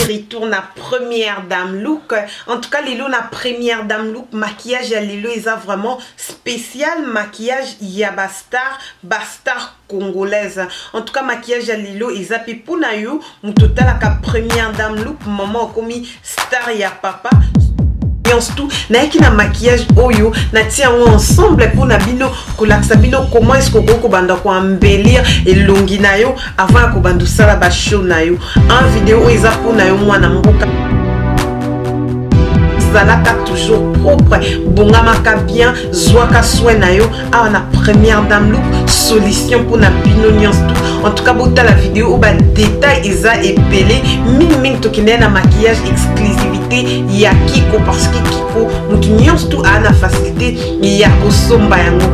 retour na première dame look. En tout cas, lelo na première dame look maquillage ya lelo eza vraiment spécial maquillage ya bastar congolaise. En tout cas, maquillage ya lelo eza pe pona yo mutotala ka première dame look maman okomi star ya papa. Tout naiki na maquillage oyo na tia ensemble pour na bino kolaksa bino comment est-ce que ko banda ko embellir elongi na yo avant ko bandu sala ba show na yo en vidéo eza pour na yo mwana mboka zalaka toujours propre bongamaka bien zwaka soin na yo a na première dame look solution pour na bino tout. En tout cas bota la vidéo ba détail eza epelé ming tokine na maquillage exclusivité ya Kiko parce que Kiko mutu nyonso tout a na facilité ya kosomba yango.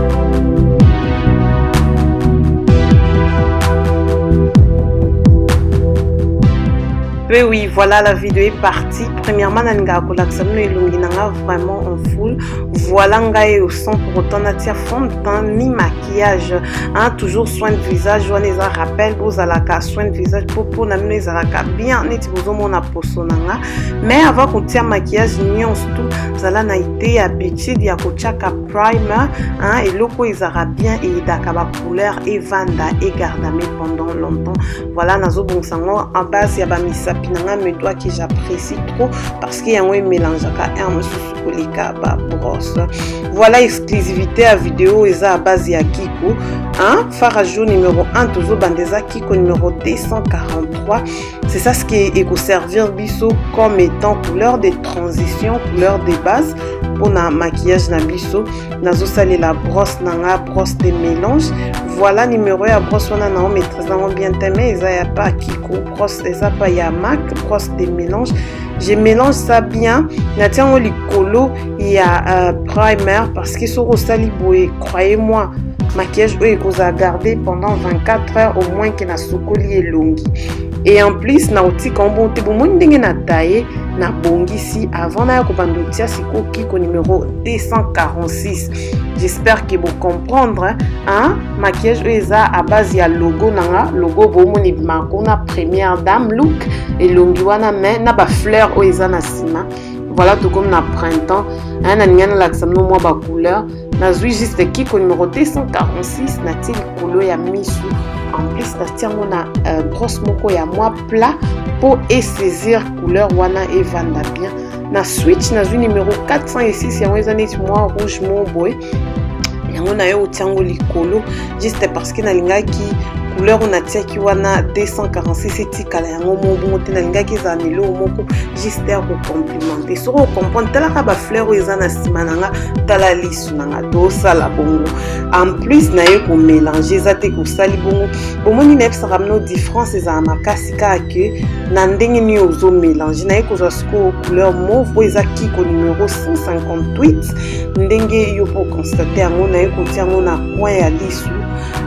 Oui, voilà, la vidéo est partie. Premièrement, nanga kolaksamno elongi nanga vraiment en full. Voilà ngai au son pour autant natia fond de teint ni maquillage. Hein, toujours soin de visage, on les a rappel aux alaka soin de visage pour na les alaka bien net bozo mona poso nanga. Mais avant qu'on tire maquillage nyons tout, zala na été habitude ya kochaka primer, hein, et loko izara bien et dakaba couleur et vanda et gardame pendant longtemps. Voilà nazo bon sango en base ya ba misa pinanga me doit que j'apprécie trop parce qu'il y a un mélange à un sous-colika brosse. Voilà exclusivité à vidéo et à base ya Kiko. Hein? Farajo numéro 1 toujours bandeza Kiko numéro 243. C'est ça ce qui est servir biso comme étant couleur de transition, couleur de base pour na maquillage na biso. Nazo sali la brosse nanga brosse de mélange. Voilà numéro ya brosse on a na maîtrisant bien aimé eza ya pas Kiko brosse eza pas ya MAC brosse de mélange. Je mélange ça bien. Natia on likolo il y a primer parce que sur sali boé croyez-moi maquillage oyo koza garder pendant 24 heures au moins que na sokoli elongi. Et en plus na oti kombo te bon ndenge na taille na bongisi avant na ko bandotia siko Kiko numéro 246. J'espère que vous comprendre hein maquillage eza à base ya logo nanga logo bomoni bimako na première dame look et longi wana mais na ba fleur eza na sima. Voilà tout comme na printemps hein na nyana laksamno moi ba couleur na zui juste Kiko numéro 246 na til kolo ya misu. En plus na na brosse moko ya moi plat pour saisir couleur wana et vanda bien. Na switch na zui numéro 406 ya weza net moi rouge mon boy. Yango na yo tiango likolo juste parce que na lingaki couleur on a tiaki wana 246 etikala yango mo te na lingaki za milo moko juste pour complimenter so ko comprendre tala ka ba fleur eza na sima nanga tala lisu nanga to sala bongo en plus na yo ko mélanger za te ko sali bongo bomoni na psa ramno différence eza makasi ka ke na ndenge ni ozo mélanger na yo ko zasko couleur mauve eza Kiko numéro 158 ndenge yo pour constater yango na yo ko tiango na coin ya lisu.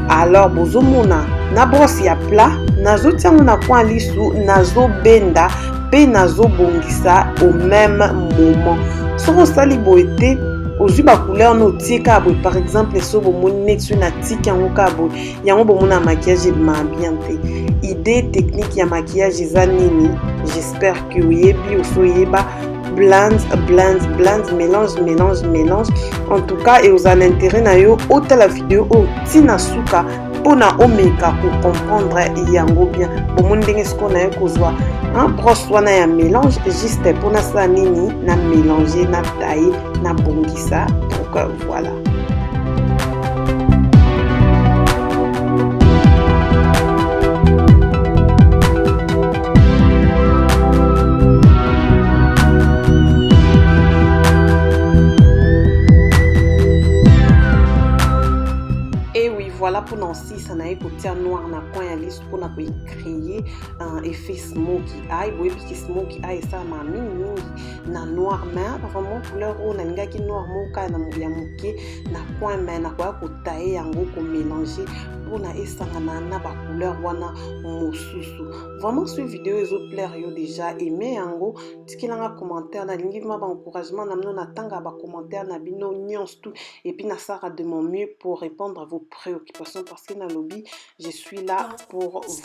Alors bozomona na brosse ya plat nazo tiango na coin lisu nazo benda pe nazo bongisa au même moment. Soko sali boete ozui ba couleur no tika bo par exemple so bomoni net na tika yango ka bo yango bomona maquillage ma bien te. Idée technique ya maquillage eza nini? J'espère que oyebi oso yeba blend, mélange. En tout cas, et aux intérêt na yo, ôte la vidéo au tina suka pour na omeka pour comprendre yango bien. Bon mon dingue ce qu'on a kozwa. Un brosse wana ya mélange juste pour na sa nini na mélanger na taille na bongisa. Donc voilà. Voilà pour Nancy, ça n'a écouté noir na coin à liste pour na créer un effet smoky eye. Oui, puis smoky eye ça m'a mis na noir mais vraiment couleur ou na nga ki noir moka na ya moke na coin mais na quoi ko tailler yango ko mélanger pour na esanga na ba couleur wana mosusu. Vraiment ce vidéo ezo plaire yo déjà aimé yango tikilanga commentaire na lingi ma ba encouragement na mno na tanga ba commentaire na bino nyons tout et puis na sara de mon mieux pour répondre à vos préoccupations parce que dans le lobby je suis là pour vous.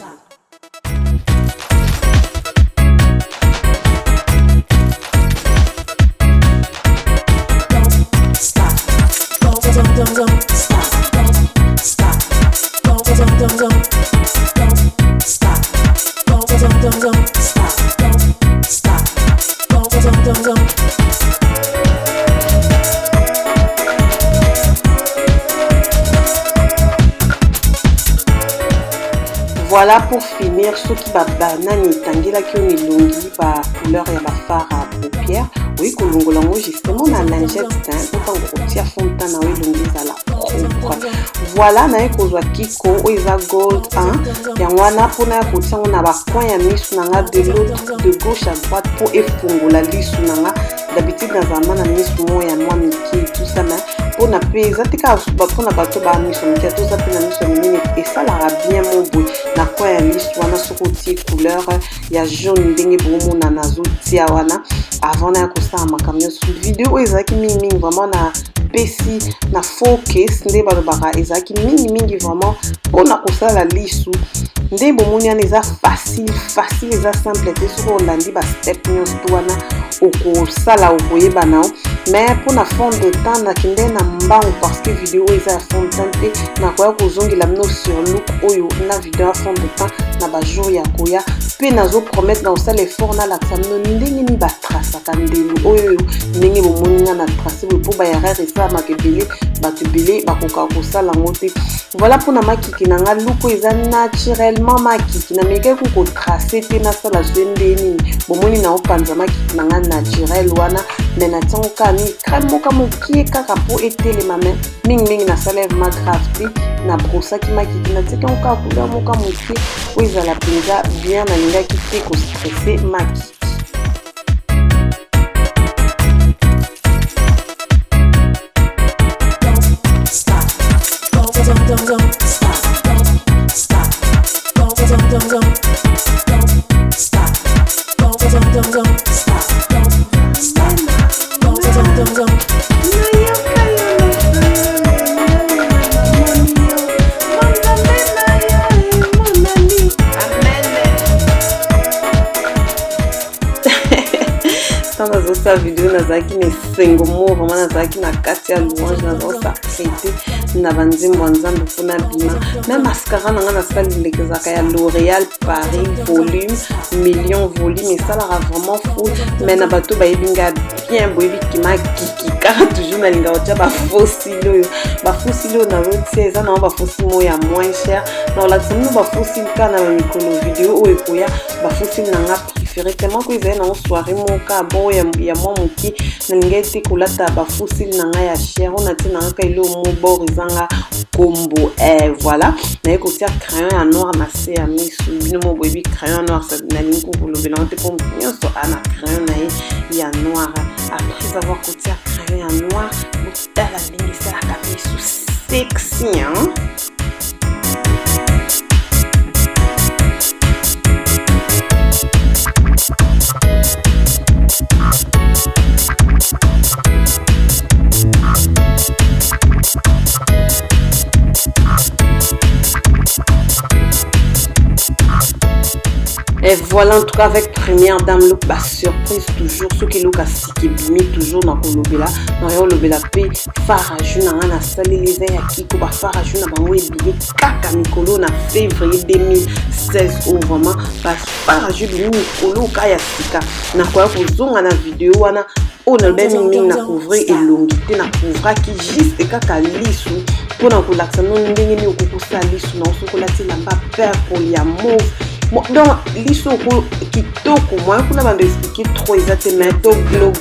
Voilà pour finir ce qui va banani tangela qui on elongi par couleur ya ba fard à paupières. Oui, kolongola ngo justement na lingette teint pour tia fond de teint na elongi za la propre. Voilà na ekozwa kiko oiza gold 1 ya wana pona kotia na ba coin ya misu nanga de l'autre de gauche à droite pour efongola lisu nanga. D'habitude dans un na misu mo ya moi miki tout ça mais pour na pesa tika ba pona bato ba misu miki tout ça pena misu mini et ça la bien mon bout na quoi ya misu wana soko ti couleur ya jaune ndenge bomo na nazo tia wana avant na kosa makamyo sur vidéo ezaki mingi vraiment na pesi na focus nde balobaka ezaki mingi vraiment pona kosala lisu nde bomoni wana eza facile eza simple te soko olandi ba step nyonso wana okosala okoyeba nao mais pona fond de temps nakende na mbangu parce que vidéo eza ya fond de temps te nakoya kozongela mino sur look oyo na vidéo ya fond de temps na bajour ya koya mpe nazopromettre na osala effort nalakisa mino ndenge ni batrasaka ndelo oyo ndenge bomoni nga na trace boye mpo baerreur esalamaka ebele bato ebele bakokaka kosala yango te voilà mpona makiki na nga luko eza naturellement makiki namekaki kotrace te nasala zwe nde nini bomoni naopanza makiki na nga naturel wana me natiango kaka mi crème moka mokie kaka mpo etelema me mingimingi nasala ma grave te na brosaki makiki natiaki yango kaka couleur moka mokie oyo ezala mpenza bien nalingaki te kostresse makiki. Sa vidéo nazaki na sengo mo vraiment nazaki na kati ya louange nazosa fete na banzembo nzambe mpona bima même mascara nanga nasalilekezaka ya L'Oréal Paris volume million volume esalaka vraiment fou mais na bato bayebinga bien boyebi kima kiki kaka toujours nalinga kotia bafosile oyo nazotia eza nango bafosile mo ya moins cher na olakisa mino bafosile kaka na bamikolo video oyo ekoya bafosile nanga préféré tellement que ezali nango soirée moka bon ya mwa moki nalinga ete kolata bafosile nanga ya cher ona tie nanga ka ilo mo bor ezanga kombo voilà naye kotia crayon ya noir na se ya misu bino mo boyebi crayon noir nalingi kokolobela ngo te mpo motu nyonso ana crayon na ye ya noir après avoir kotia crayon ya noir botala ndenge esalaka misu sexy hein. Et voilà en tout cas avec première dame look bah surprise toujours ce qui look asiki bimi toujours dans kolobela dans lobela pe faraju na na sali les ya kiko ba faraju na bango ebile kaka mikolo na février 2016 au vraiment ba faraju bimi mikolo ka ya sika na kwa kozonga na vidéo wana on a bien mis na couvrir et longi te na couvra qui juste kaka lisu pona ko laksa no ndenge ni okukusa lisu na osokola ti lamba purple ya mauve. Bon, donc, l'histoire kitoko moi kuna bando expliquer trop exactement glow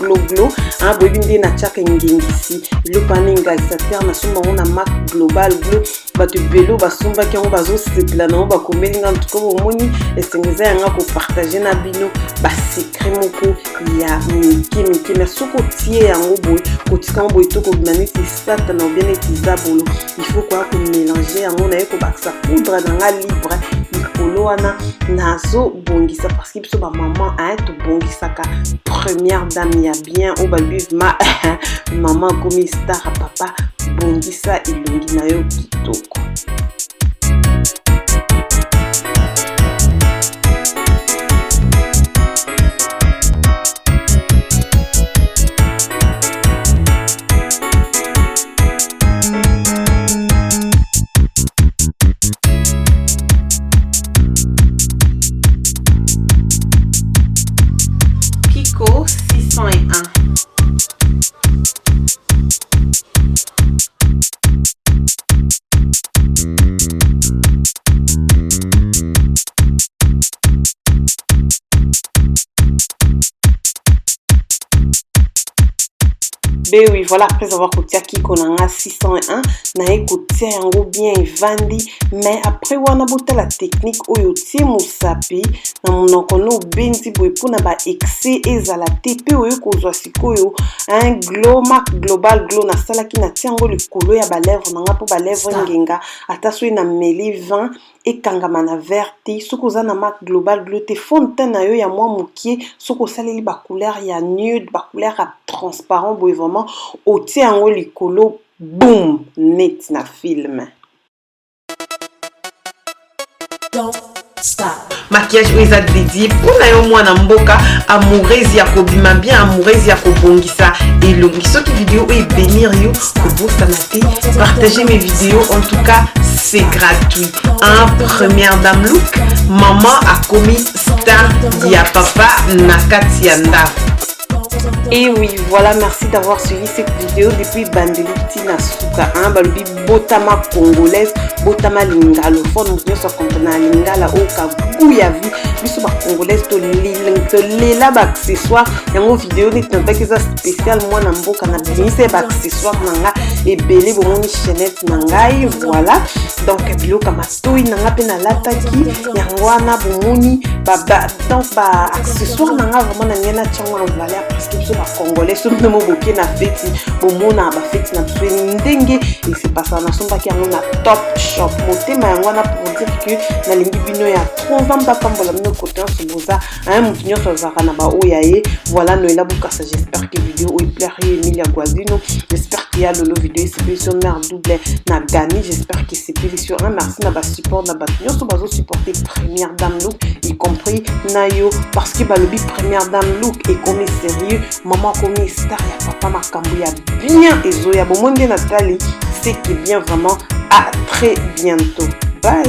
hein boyinde na chaka ngingisi le paninga exater na sumba on a marque global glow batu belo basumba ki on bazo sepla na ba komelinga ntuko bomoni esengeza yanga ko partager na bino ba secret moko ya miki merci ko tie yango boy ko tika boy to ko maneti sata na bien etizabolo il faut quoi ko mélanger yango na ko baksa poudre na libre mikolo wana nazo bongisa parce que biso ba maman a to bongisaka première dame ya bien o ba bive ma maman comme star papa bongisa ilongi na yo kitoko. 601. Ben oui, voilà, après avoir kotia Kiko nanga 601, na kotia yango bien evandi, mais après wana bota la technique oyo tie musapi na monoko no benzi boye pona ba excès ezala te pe oyo kozwa sikoyo un glow mark global glow na sala ki na tiango likolo ya ba lèvre nanga po ba lèvre ngenga ata so na meli 20 ekangama na verti soko za na mark global glow te fontaine na yo ya mwa mukie soko saleli ba couleur ya nude ba couleur ya transparent boye vraiment otie yango likolo boum net na film. Don't stop. Maquillage oyo eza dédié mpona yo mwana mboka amoureuse ya kobima bien amoureuse ya kobongisa elongi soki video oyo ebénir yo kobosana te partagez mes vidéos en tout cas c'est gratuit. Première dame look maman a commis star ya papa na kati ya ndako. Et oui, voilà, merci d'avoir suivi cette vidéo depuis Bandeliti Nasuka, Balobi Botama congolaise, Botama lingalophone, nous sommes comprenant lingala au Kagu ya vie, nous sommes congolaise, to lela accessoire, yango vidéo n'est pas que ça spécial, moi nambo canabini, c'est accessoire nanga, et belé bomoni chaînette nangai, voilà, donc bilo kamatoi nanga pena lataki, yangwana bomoni, baba, donc ba accessoire nanga vraiment nangena tchangwa en valeur parce que congolais so no moboke na feti bomona ba feti na bsweni ndenge et c'est pas ça na somba ki yango na top shop motema yango na pour dire que na lingi bino ya 3 ans bakambola mino côté en boza un mutinyo so zaka na ba oyaye voilà Noëlla Bukasa j'espère que vidéo ou plaire Emilia Guadino j'espère qu'il y a lolo vidéo c'est sur mère double na gagné j'espère que c'est plus sur un merci na ba support na ba tinyo so bazo supporter première dame look y compris nayo parce que balobi première dame look est comme sérieux maman comme star ya papa makambo ya bien ezoya bomonde Nathalie c'est qui est bien vraiment à très bientôt bye.